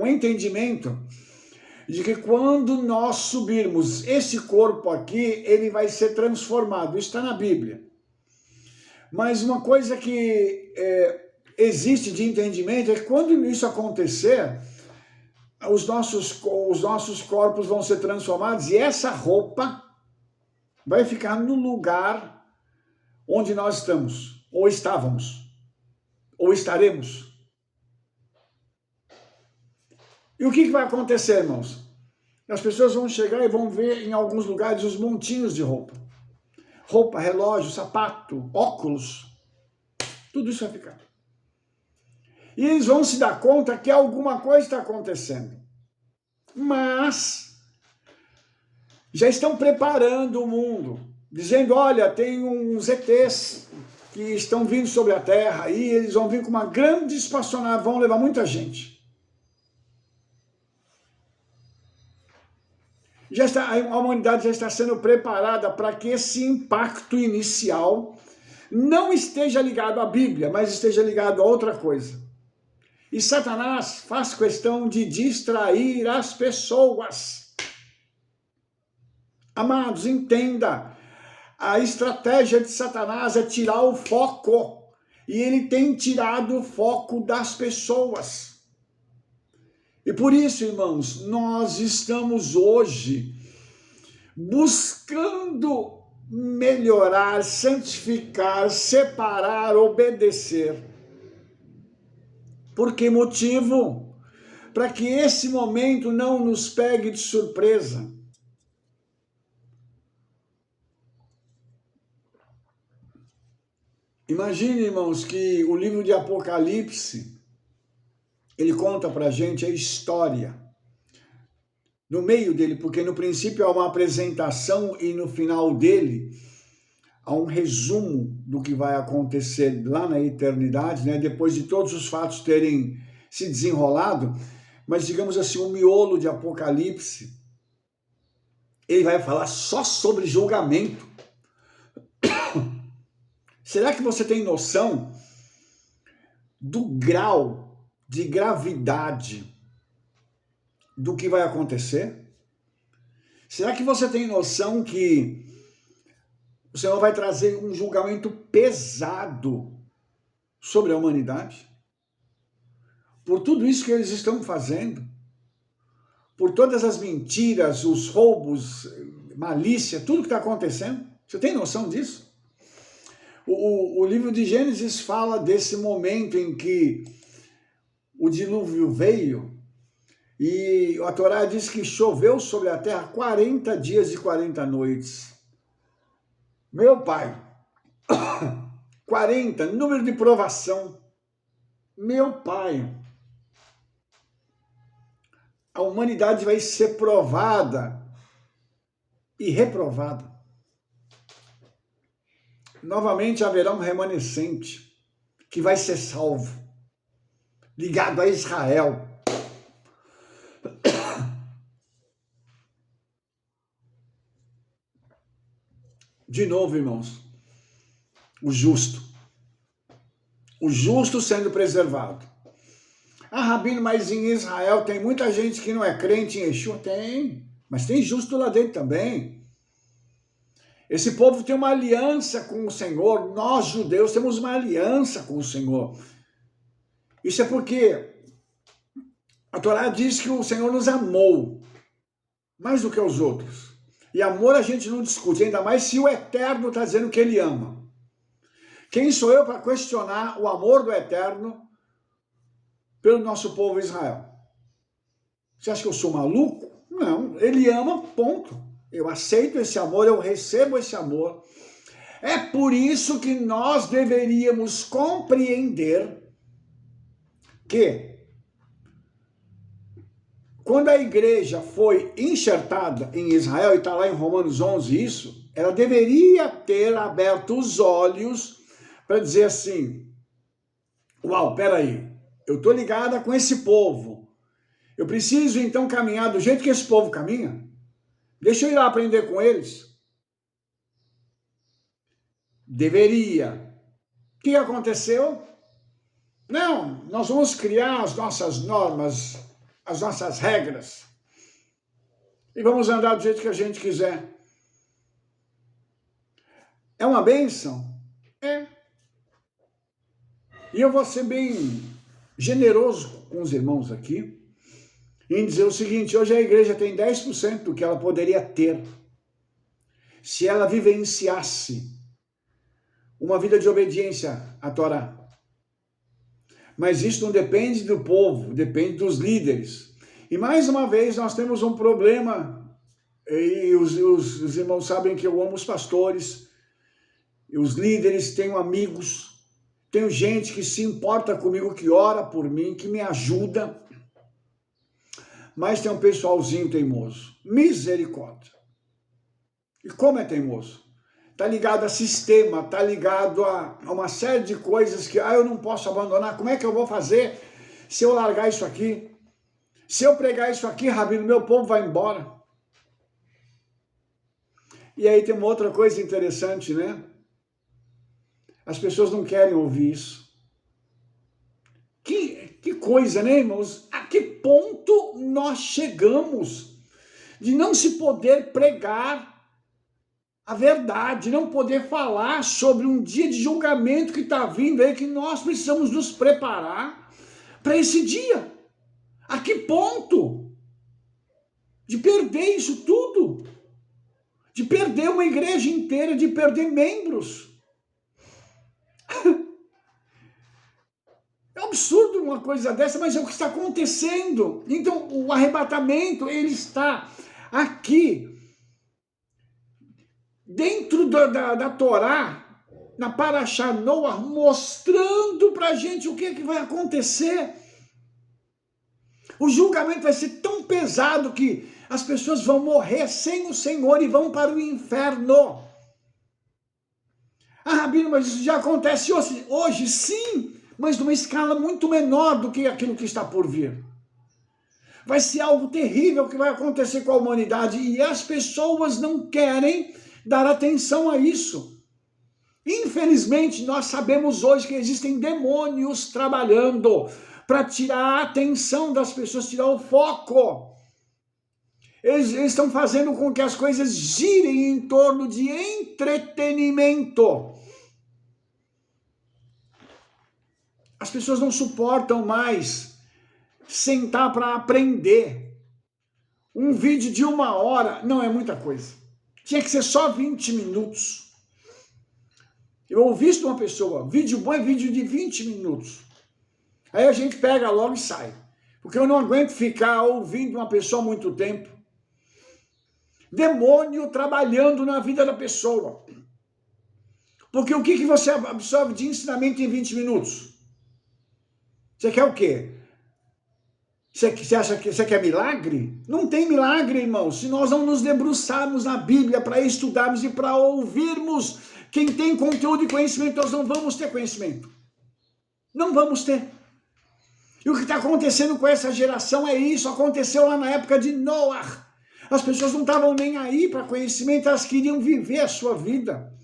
entendimento de que quando nós subirmos esse corpo aqui, ele vai ser transformado. Isso está na Bíblia. Mas uma coisa que existe de entendimento é que quando isso acontecer, os nossos corpos vão ser transformados e essa roupa vai ficar no lugar onde nós estamos, ou estávamos, ou estaremos. E o que vai acontecer, irmãos? As pessoas vão chegar e vão ver em alguns lugares os montinhos de roupa. Roupa, relógio, sapato, óculos. Tudo isso vai ficar. E eles vão se dar conta que alguma coisa está acontecendo. Mas já estão preparando o mundo, dizendo, olha, tem uns ETs que estão vindo sobre a Terra e eles vão vir com uma grande espaçonave, vão levar muita gente. A humanidade já está sendo preparada para que esse impacto inicial não esteja ligado à Bíblia, mas esteja ligado a outra coisa. E Satanás faz questão de distrair as pessoas. Amados, entenda, a estratégia de Satanás é tirar o foco. E ele tem tirado o foco das pessoas. E por isso, irmãos, nós estamos hoje buscando melhorar, santificar, separar, obedecer. Por que motivo? Para que esse momento não nos pegue de surpresa. Imagine, irmãos, que o livro de Apocalipse, ele conta para a gente a história. No meio dele, porque no princípio há uma apresentação e no final dele há um resumo do que vai acontecer lá na eternidade, né? Depois de todos os fatos terem se desenrolado, mas digamos assim, o miolo de Apocalipse, ele vai falar só sobre julgamento. Será que você tem noção do grau de gravidade do que vai acontecer? Será que você tem noção que o Senhor vai trazer um julgamento pesado sobre a humanidade? Por tudo isso que eles estão fazendo, por todas as mentiras, os roubos, malícia, tudo que está acontecendo. Você tem noção disso? O livro de Gênesis fala desse momento em que o dilúvio veio e a Torá diz que choveu sobre a terra 40 dias e 40 noites. Meu pai, 40, número de provação. Meu pai, a humanidade vai ser provada e reprovada. Novamente haverá um remanescente que vai ser salvo, ligado a Israel. De novo, irmãos, o justo sendo preservado. Ah, Rabino, mas em Israel tem muita gente que não é crente em Yeshua? Tem, mas tem justo lá dentro também. Esse povo tem uma aliança com o Senhor, nós judeus temos uma aliança com o Senhor. Isso é porque a Torá diz que o Senhor nos amou mais do que os outros. E amor a gente não discute, ainda mais se o Eterno está dizendo que ele ama. Quem sou eu para questionar o amor do Eterno pelo nosso povo Israel? Você acha que eu sou maluco? Não, ele ama, ponto. Eu aceito esse amor, eu recebo esse amor. É por isso que nós deveríamos compreender que quando a igreja foi enxertada em Israel, e está lá em Romanos 11 isso, ela deveria ter aberto os olhos para dizer assim, uau, peraí, eu estou ligada com esse povo, eu preciso então caminhar do jeito que esse povo caminha? Deixa eu ir lá aprender com eles. Deveria. O que aconteceu? Não, nós vamos criar as nossas normas, as nossas regras. E vamos andar do jeito que a gente quiser. É uma bênção? É. E eu vou ser bem generoso com os irmãos aqui, em dizer o seguinte, hoje a igreja tem 10% do que ela poderia ter se ela vivenciasse uma vida de obediência à Torá. Mas isso não depende do povo, depende dos líderes. E mais uma vez nós temos um problema, e os irmãos sabem que eu amo os pastores, e os líderes, tenho amigos, tenho gente que se importa comigo, que ora por mim, que me ajuda, mas tem um pessoalzinho teimoso, misericórdia. E como é teimoso? Está ligado a sistema, está ligado a uma série de coisas que eu não posso abandonar. Como é que eu vou fazer se eu largar isso aqui? Se eu pregar isso aqui, Rabino, meu povo vai embora. E aí tem uma outra coisa interessante, né? As pessoas não querem ouvir isso. Que coisa, né, irmãos? A que ponto nós chegamos de não se poder pregar a verdade, não poder falar sobre um dia de julgamento que está vindo aí, que nós precisamos nos preparar para esse dia. A que ponto de perder isso tudo? De perder uma igreja inteira, de perder membros. É um absurdo uma coisa dessa, mas é o que está acontecendo. Então, o arrebatamento, ele está aqui, dentro da Torá, na Parashá Noah, mostrando para a gente o que vai acontecer. O julgamento vai ser tão pesado que as pessoas vão morrer sem o Senhor e vão para o inferno. Ah, Rabino, mas isso já acontece hoje? Sim, mas numa escala muito menor do que aquilo que está por vir. Vai ser algo terrível que vai acontecer com a humanidade e as pessoas não querem dar atenção a isso. Infelizmente, nós sabemos hoje que existem demônios trabalhando para tirar a atenção das pessoas, tirar o foco. Eles estão fazendo com que as coisas girem em torno de entretenimento. As pessoas não suportam mais sentar para aprender. Um vídeo de 1 hora não é muita coisa. Tinha que ser só 20 minutos. Eu ouvi isso de uma pessoa, vídeo bom é vídeo de 20 minutos. Aí a gente pega logo e sai. Porque eu não aguento ficar ouvindo uma pessoa há muito tempo. Demônio trabalhando na vida da pessoa. Porque o que você absorve de ensinamento em 20 minutos? Você quer o quê? Você acha que você quer milagre? Não tem milagre, irmão, se nós não nos debruçarmos na Bíblia para estudarmos e para ouvirmos quem tem conteúdo e conhecimento, nós não vamos ter conhecimento. Não vamos ter. E o que está acontecendo com essa geração é isso, aconteceu lá na época de Noah. As pessoas não estavam nem aí para conhecimento, elas queriam viver a sua vida.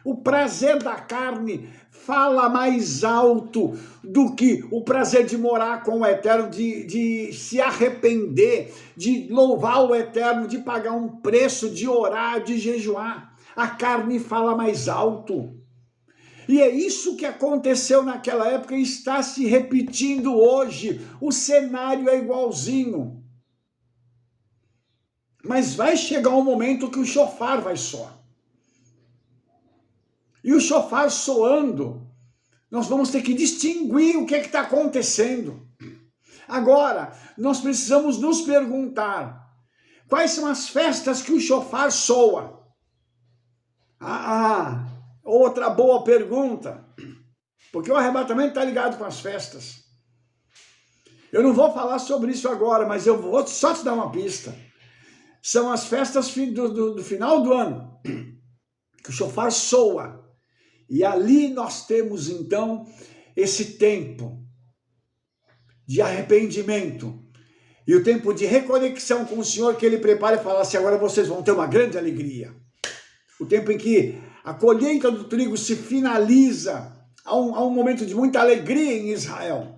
O prazer da carne fala mais alto do que o prazer de morar com o Eterno, de se arrepender, de louvar o Eterno, de pagar um preço, de orar, de jejuar. A carne fala mais alto. E é isso que aconteceu naquela época e está se repetindo hoje. O cenário é igualzinho. Mas vai chegar um momento que o shofar vai soar. E o shofar soando, nós vamos ter que distinguir o que está acontecendo. Agora, nós precisamos nos perguntar, quais são as festas que o shofar soa? Outra boa pergunta, porque o arrebatamento está ligado com as festas. Eu não vou falar sobre isso agora, mas eu vou só te dar uma pista. São as festas do final do ano, que o shofar soa. E ali nós temos, então, esse tempo de arrependimento e o tempo de reconexão com o Senhor que Ele prepara e fala assim, agora vocês vão ter uma grande alegria. O tempo em que a colheita do trigo se finaliza, há um momento de muita alegria em Israel.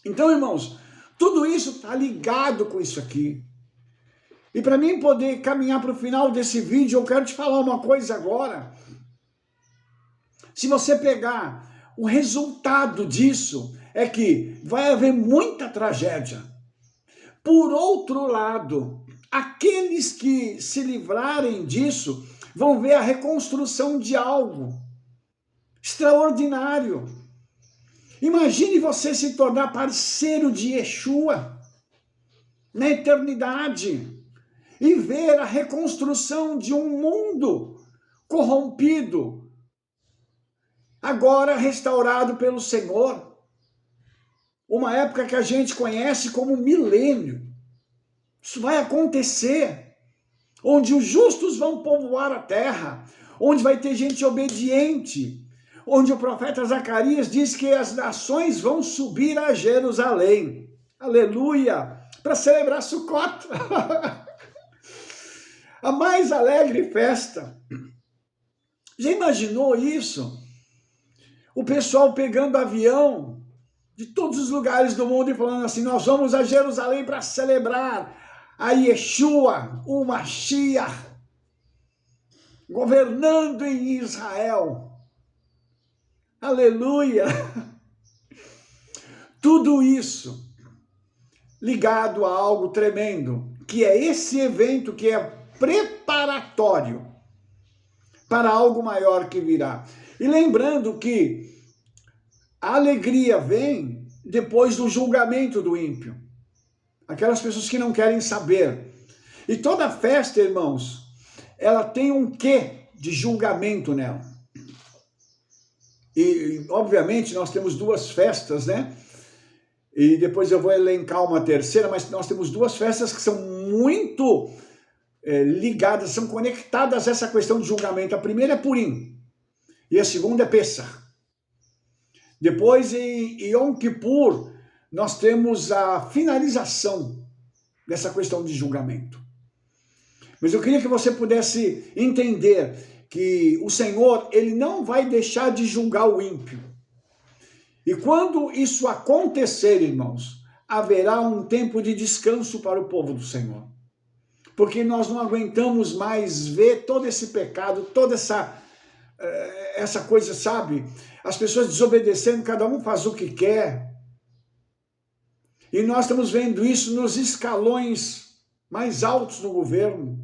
Então, irmãos, tudo isso está ligado com isso aqui. E para mim poder caminhar para o final desse vídeo, eu quero te falar uma coisa agora. Se você pegar o resultado disso, é que vai haver muita tragédia. Por outro lado, aqueles que se livrarem disso vão ver a reconstrução de algo extraordinário. Imagine você se tornar parceiro de Yeshua na eternidade e ver a reconstrução de um mundo corrompido, agora restaurado pelo Senhor. Uma época que a gente conhece como milênio. Isso vai acontecer, onde os justos vão povoar a terra, onde vai ter gente obediente, onde o profeta Zacarias diz que as nações vão subir a Jerusalém. Aleluia! Para celebrar Sukkot. A mais alegre festa. Já imaginou isso? O pessoal pegando avião de todos os lugares do mundo e falando assim, nós vamos a Jerusalém para celebrar a Yeshua, o Mashiach, governando em Israel. Aleluia! Tudo isso ligado a algo tremendo, que é esse evento que é preparatório para algo maior que virá. E lembrando que a alegria vem depois do julgamento do ímpio. Aquelas pessoas que não querem saber. E toda festa, irmãos, ela tem um quê de julgamento nela. E obviamente nós temos duas festas, né? E depois eu vou elencar uma terceira, mas nós temos duas festas que são muito ligadas, são conectadas a essa questão de julgamento. A primeira é Purim e a segunda é Pessah. Depois, em Yom Kippur, nós temos a finalização dessa questão de julgamento. Mas eu queria que você pudesse entender que o Senhor, ele não vai deixar de julgar o ímpio. E quando isso acontecer, irmãos, haverá um tempo de descanso para o povo do Senhor. Porque nós não aguentamos mais ver todo esse pecado, toda essa coisa, sabe? As pessoas desobedecendo, cada um faz o que quer. E nós estamos vendo isso nos escalões mais altos do governo,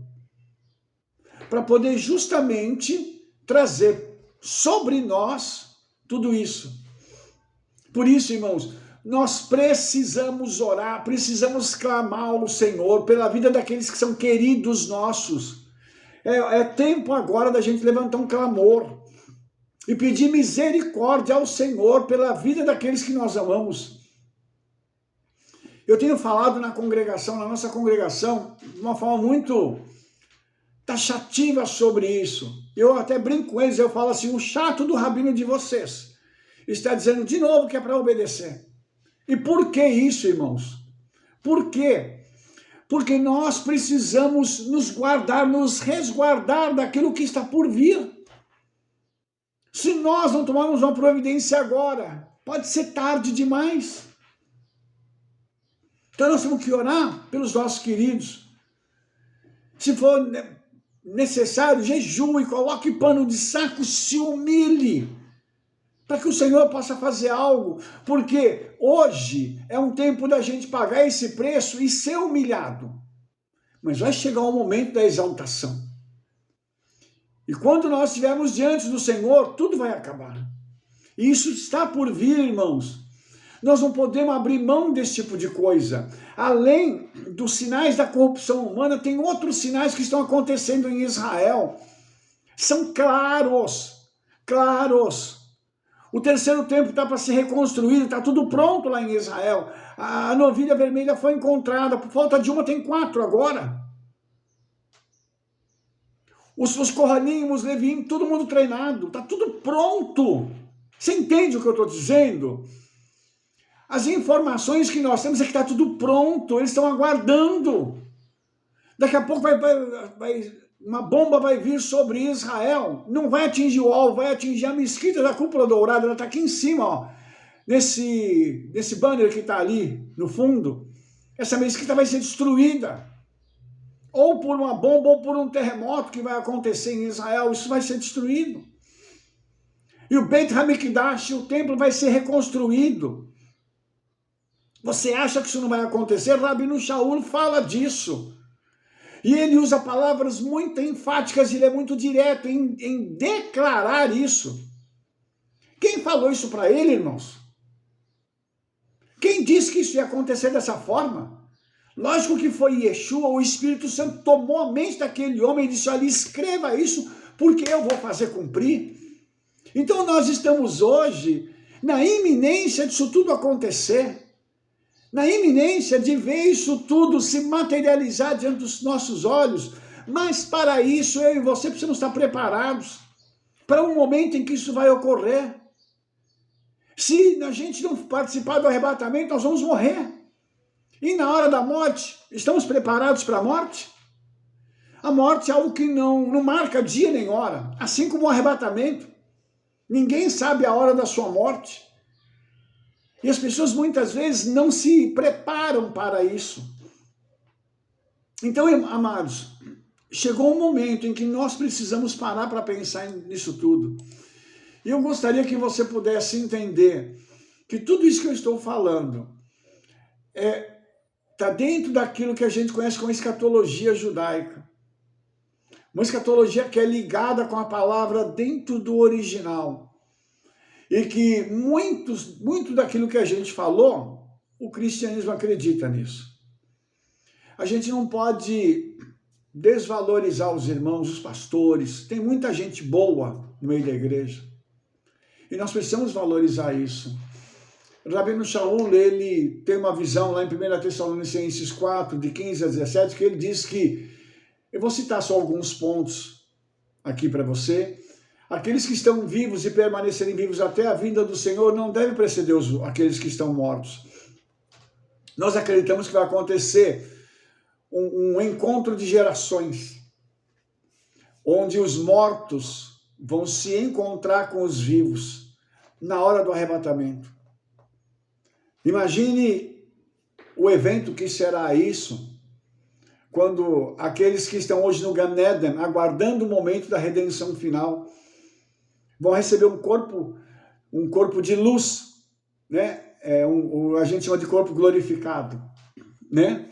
para poder justamente trazer sobre nós tudo isso. Por isso, irmãos, nós precisamos orar, precisamos clamar ao Senhor pela vida daqueles que são queridos nossos. É tempo agora da gente levantar um clamor e pedir misericórdia ao Senhor pela vida daqueles que nós amamos. Eu tenho falado na nossa congregação, de uma forma muito taxativa sobre isso. Eu até brinco com eles, eu falo assim, o chato do rabino de vocês está dizendo de novo que é para obedecer. E por que isso, irmãos? Por quê? Porque nós precisamos nos guardar, nos resguardar daquilo que está por vir. Se nós não tomarmos uma providência agora, pode ser tarde demais. Então nós temos que orar pelos nossos queridos. Se for necessário, jejue, coloque pano de saco, se humilhe, para que o Senhor possa fazer algo, porque hoje é um tempo da gente pagar esse preço e ser humilhado. Mas vai chegar o momento da exaltação. E quando nós estivermos diante do Senhor, tudo vai acabar. E isso está por vir, irmãos. Nós não podemos abrir mão desse tipo de coisa. Além dos sinais da corrupção humana, tem outros sinais que estão acontecendo em Israel. São claros, claros. O terceiro templo está para ser reconstruído, está tudo pronto lá em Israel. A novilha vermelha foi encontrada, por falta de uma tem 4 agora. Os Kohanim, os Levim, todo mundo treinado, está tudo pronto. Você entende o que eu estou dizendo? As informações que nós temos é que está tudo pronto, eles estão aguardando. Daqui a pouco uma bomba vai vir sobre Israel, não vai atingir o alvo, vai atingir a mesquita da Cúpula Dourada, ela está aqui em cima, ó, nesse banner que está ali no fundo. Essa mesquita vai ser destruída, ou por uma bomba, ou por um terremoto que vai acontecer em Israel, isso vai ser destruído. E o Beit HaMikdash, o templo, vai ser reconstruído. Você acha que isso não vai acontecer? Rabino Shaul fala disso. E ele usa palavras muito enfáticas, ele é muito direto em declarar isso. Quem falou isso para ele, irmãos? que isso ia acontecer dessa forma. Lógico que foi Yeshua, o Espírito Santo tomou a mente daquele homem e disse, olha, escreva isso, porque eu vou fazer cumprir. Então nós estamos hoje na iminência disso tudo acontecer, na iminência de ver isso tudo se materializar diante dos nossos olhos, mas para isso eu e você precisamos estar preparados para um momento em que isso vai ocorrer. Se a gente não participar do arrebatamento, nós vamos morrer. E na hora da morte, estamos preparados para a morte? A morte é algo que não marca dia nem hora, assim como o arrebatamento. Ninguém sabe a hora da sua morte. E as pessoas muitas vezes não se preparam para isso. Então, amados, chegou um momento em que nós precisamos parar para pensar nisso tudo. E eu gostaria que você pudesse entender que tudo isso que eu estou falando está dentro daquilo que a gente conhece como escatologia judaica. Uma escatologia que é ligada com a palavra dentro do original. E que muito daquilo que a gente falou, o cristianismo acredita nisso. A gente não pode desvalorizar os irmãos, os pastores. Tem muita gente boa no meio da igreja. E nós precisamos valorizar isso. O Rabino Shaul, ele tem uma visão lá em 1 Tessalonicenses 4, de 15 a 17, que ele diz que, eu vou citar só alguns pontos aqui para você, aqueles que estão vivos e permanecerem vivos até a vinda do Senhor não devem preceder aqueles que estão mortos. Nós acreditamos que vai acontecer um encontro de gerações, onde os mortos vão se encontrar com os vivos na hora do arrebatamento. Imagine o evento que será isso, quando aqueles que estão hoje no Gan Eden, aguardando o momento da redenção final, vão receber um corpo de luz, né? A gente chama de corpo glorificado, né?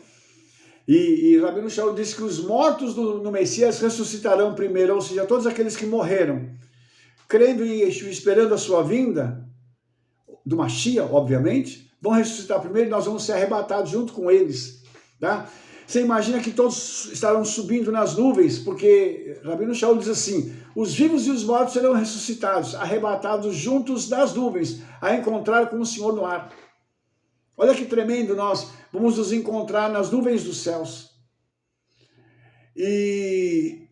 E Rabino Shaul diz que os mortos no Messias ressuscitarão primeiro, ou seja, todos aqueles que morreram, crendo em Yeshua, esperando a sua vinda, do Mashiach, obviamente, vão ressuscitar primeiro e nós vamos ser arrebatados junto com eles, tá? Você imagina que todos estarão subindo nas nuvens, porque Rabino Shaul diz assim, os vivos e os mortos serão ressuscitados, arrebatados juntos nas nuvens, a encontrar com o Senhor no ar. Olha que tremendo, nós vamos nos encontrar nas nuvens dos céus. E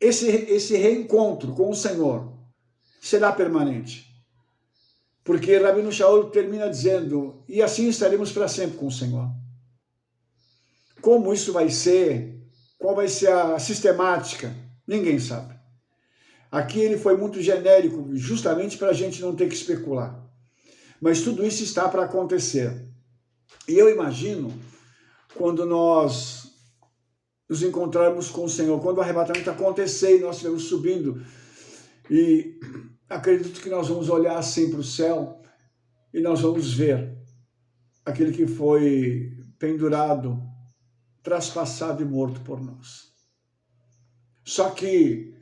esse reencontro com o Senhor será permanente. Porque Rabino Shaul termina dizendo, e assim estaremos para sempre com o Senhor. Como isso vai ser, qual vai ser a sistemática, ninguém sabe. Aqui ele foi muito genérico, justamente para a gente não ter que especular. Mas tudo isso está para acontecer. E eu imagino, quando nós nos encontrarmos com o Senhor, quando o arrebatamento acontecer e nós estivermos subindo, e acredito que nós vamos olhar assim para o céu e nós vamos ver aquele que foi pendurado, traspassado e morto por nós. Só que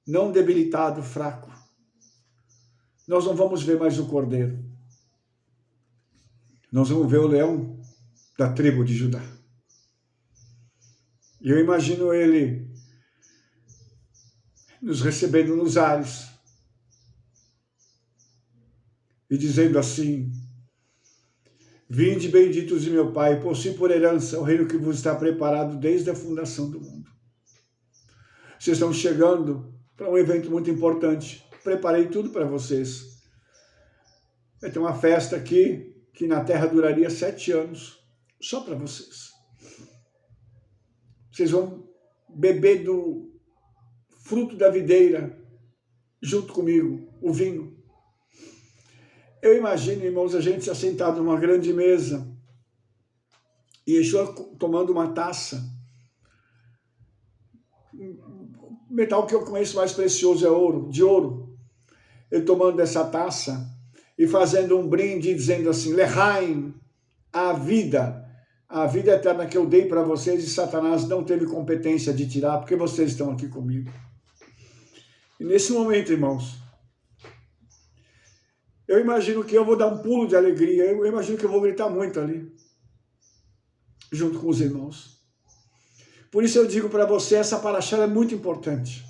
não debilitado, fraco. Nós não vamos ver mais o cordeiro. Nós vamos ver o leão da tribo de Judá. E eu imagino ele nos recebendo nos ares e dizendo assim, vinde benditos de meu Pai, possuí por herança o reino que vos está preparado desde a fundação do mundo. Vocês estão chegando para um evento muito importante. Preparei tudo para vocês. Vai ter uma festa aqui, que na terra duraria 7 anos, só para vocês. Vocês vão beber do fruto da videira, junto comigo, o vinho. Eu imagino, irmãos, a gente assentado numa grande mesa, e Yeshua tomando uma taça. O metal que eu conheço mais precioso é ouro, de ouro. Ele tomando essa taça e fazendo um brinde, dizendo assim, Lehaim, a vida eterna que eu dei para vocês e Satanás não teve competência de tirar, porque vocês estão aqui comigo. E nesse momento, irmãos, Eu imagino que eu vou dar um pulo de alegria, eu imagino que eu vou gritar muito ali, junto com os irmãos. Por isso eu digo para você, essa paraxá é muito importante.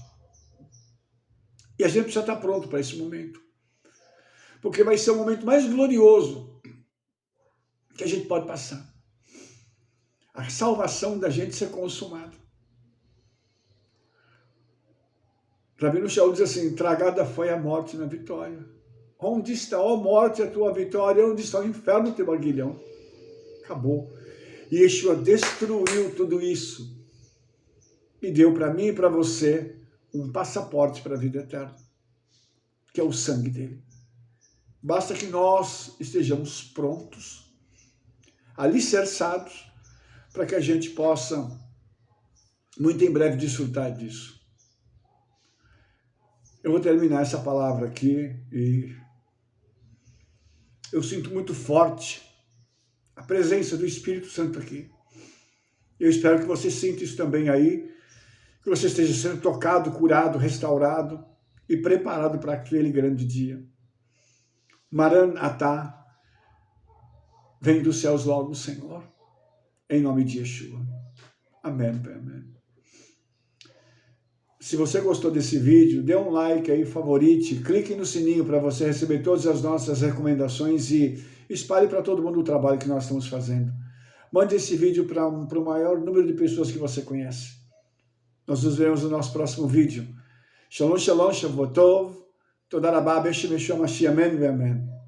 E a gente precisa estar pronto para esse momento. Porque vai ser o momento mais glorioso que a gente pode passar. A salvação da gente ser consumada. Rabino Shaul diz assim, tragada foi a morte na vitória. Onde está, ó morte, a tua vitória? Onde está o inferno, teu aguilhão? Acabou. E Yeshua destruiu tudo isso e deu para mim e para você um passaporte para a vida eterna, que é o sangue dele. Basta que nós estejamos prontos, alicerçados, para que a gente possa, muito em breve, desfrutar disso. Eu vou terminar essa palavra aqui e eu sinto muito forte a presença do Espírito Santo aqui. Eu espero que você sinta isso também aí, que você esteja sendo tocado, curado, restaurado e preparado para aquele grande dia. Maran Atá, vem dos céus logo, Senhor, em nome de Yeshua. Amém, amém. Se você gostou desse vídeo, dê um like aí, favorite, clique no sininho para você receber todas as nossas recomendações e espalhe para todo mundo o trabalho que nós estamos fazendo. Mande esse vídeo para o maior número de pessoas que você conhece. Nós nos vemos no nosso próximo vídeo. Shalom, shalom, Shavuot Tov. Toda rabá, Beshem Yeshua Mashiach, amém, amém.